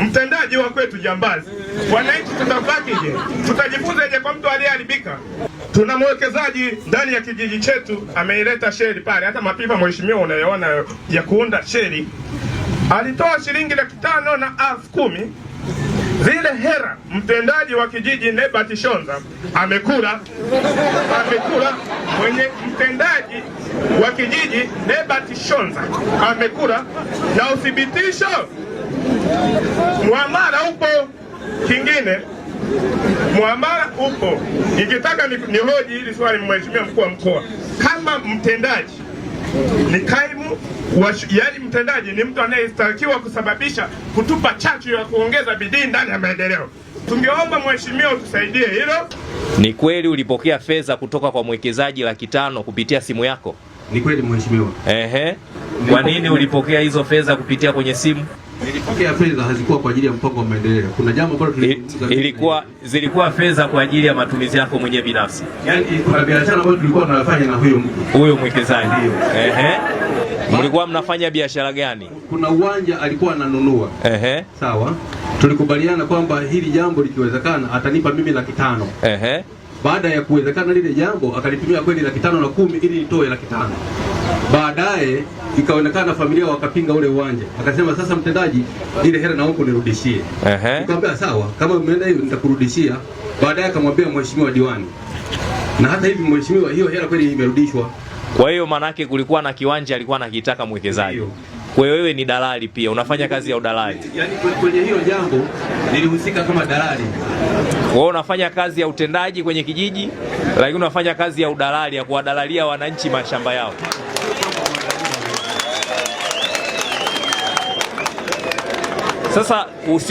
mtendaji wa kwetu jambazi. Wananchi tutabakije? Tutajifunzaje kwa mtu aliyeharibika? Tuna mwekezaji ndani ya kijiji chetu ameileta sheri pale, hata mapipa mheshimiwa unayoona ya kuunda sheri alitoa shilingi 500 na 10,000. Zile hera mtendaji wa kijiji Nebati Shonza amekula. Mwenye mtendaji wa kijiji Nebati Shonza amekula, na uthibitisho muamala upo. Kingine muamala upo. Nikitaka nihoji hili swali, mheshimiwa mkuu wa mkoa, kama mtendaji ni kaimu yaani mtendaji ni mtu anayestakiwa kusababisha kutupa chachu ya kuongeza bidii ndani ya maendeleo. Tungeomba mheshimiwa utusaidie hilo. Ni kweli ulipokea fedha kutoka kwa mwekezaji 500,000 kupitia simu yako? Ni kweli mheshimiwa. Kwa nini ulipokea hizo fedha kupitia kwenye simu? Nilipokea fedha hazikuwa kwa ajili ya mpango wa maendeleo. Kuna jambo ambalo zilikuwa fedha kwa ajili ya matumizi yako mwenyewe binafsi. Yaani kuna biashara ambayo tulikuwa tunafanya na huyo mwekezaji. Mlikuwa mnafanya biashara gani? Kuna uwanja alikuwa ananunua. Sawa. Tulikubaliana kwamba hili jambo likiwezekana atanipa mimi 500,000. Baada ya kuwezekana lile jambo akanipimia kweli 500,000 na 10,000 ili nitoe 500,000. Baadaye ikaonekana familia wakapinga ule uwanja. Akasema sasa mtendaji, ile hela naomba nirudishie. Nikamwambia sawa, kama umeenda hiyo nitakurudishia. Baadaye akamwambia mheshimiwa diwani. Na hata hivi mheshimiwa, hiyo hela kweli imerudishwa. Kwa hiyo manake kulikuwa na kiwanja alikuwa anakitaka mwekezaji. Kwa hiyo wewe ni dalali pia, unafanya kazi ya udalali. Yaani kwenye hiyo jambo nilihusika kama dalali. Wewe unafanya kazi ya utendaji kwenye kijiji, lakini unafanya kazi ya udalali ya kuwadalalia wananchi mashamba yao. Sasa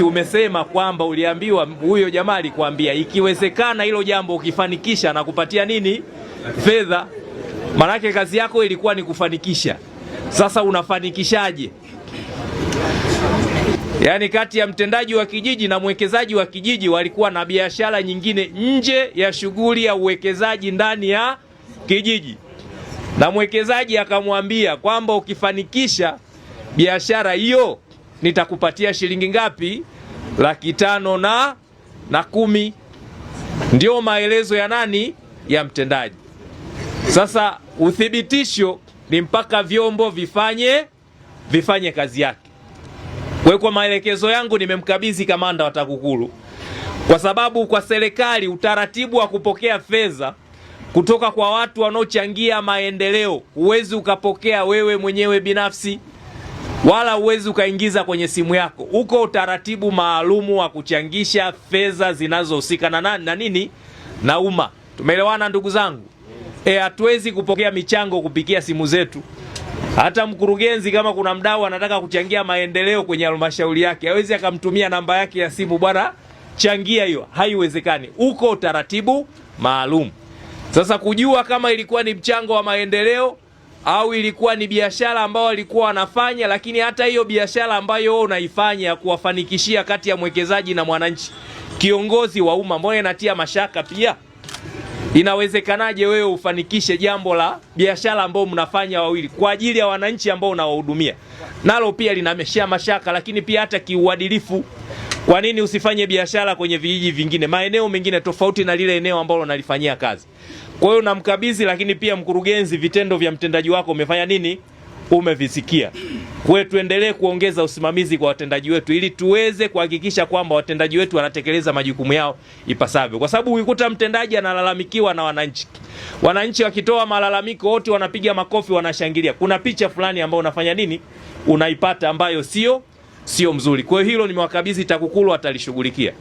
umesema kwamba uliambiwa, huyo jamaa alikwambia ikiwezekana hilo jambo ukifanikisha na kupatia nini? Fedha. Manake kazi yako ilikuwa ni kufanikisha. Sasa unafanikishaje? Yaani kati ya mtendaji wa kijiji na mwekezaji wa kijiji walikuwa na biashara nyingine nje ya shughuli ya uwekezaji ndani ya kijiji. Na mwekezaji akamwambia kwamba ukifanikisha biashara hiyo nitakupatia shilingi ngapi? 500,000 na 10,000. Ndio maelezo ya nani? Ya mtendaji. Sasa uthibitisho ni mpaka vyombo vifanye kazi yake. Kwa maelekezo yangu nimemkabidhi kamanda wa TAKUKURU, kwa sababu kwa serikali utaratibu wa kupokea fedha kutoka kwa watu wanaochangia maendeleo huwezi ukapokea wewe mwenyewe binafsi, wala huwezi ukaingiza kwenye simu yako. Uko utaratibu maalumu wa kuchangisha fedha zinazohusika na nini? Na umma. Tumeelewana ndugu zangu? Hatuwezi kupokea michango kupitia simu zetu. Hata mkurugenzi kama kuna mdau anataka kuchangia maendeleo kwenye halmashauri yake, hawezi akamtumia namba yake ya simu, bwana changia hiyo. Haiwezekani. Uko utaratibu maalum. Sasa kujua kama ilikuwa ni mchango wa maendeleo au ilikuwa ni biashara ambayo walikuwa wanafanya, lakini hata hiyo biashara ambayo wewe unaifanya kuwafanikishia kati ya mwekezaji na mwananchi, kiongozi wa umma, mbona inatia mashaka pia? Inawezekanaje wewe ufanikishe jambo la biashara ambao mnafanya wawili kwa ajili ya wananchi ambao unawahudumia? Nalo pia linameshia mashaka, lakini pia hata kiuadilifu. Kwa nini usifanye biashara kwenye vijiji vingine, maeneo mengine tofauti na lile eneo ambalo unalifanyia kazi? Kwa hiyo namkabidhi, lakini pia mkurugenzi, vitendo vya mtendaji wako umefanya nini? Umevisikia. Kwa hiyo tuendelee kuongeza usimamizi kwa watendaji wetu ili tuweze kuhakikisha kwamba watendaji wetu wanatekeleza majukumu yao ipasavyo. Kwa sababu ukikuta mtendaji analalamikiwa na wananchi wakitoa malalamiko wote wanapiga makofi, wanashangilia, kuna picha fulani ambayo unafanya nini? Unaipata ambayo sio mzuri. Kwa hiyo hilo nimewakabidhi TAKUKURU, atalishughulikia.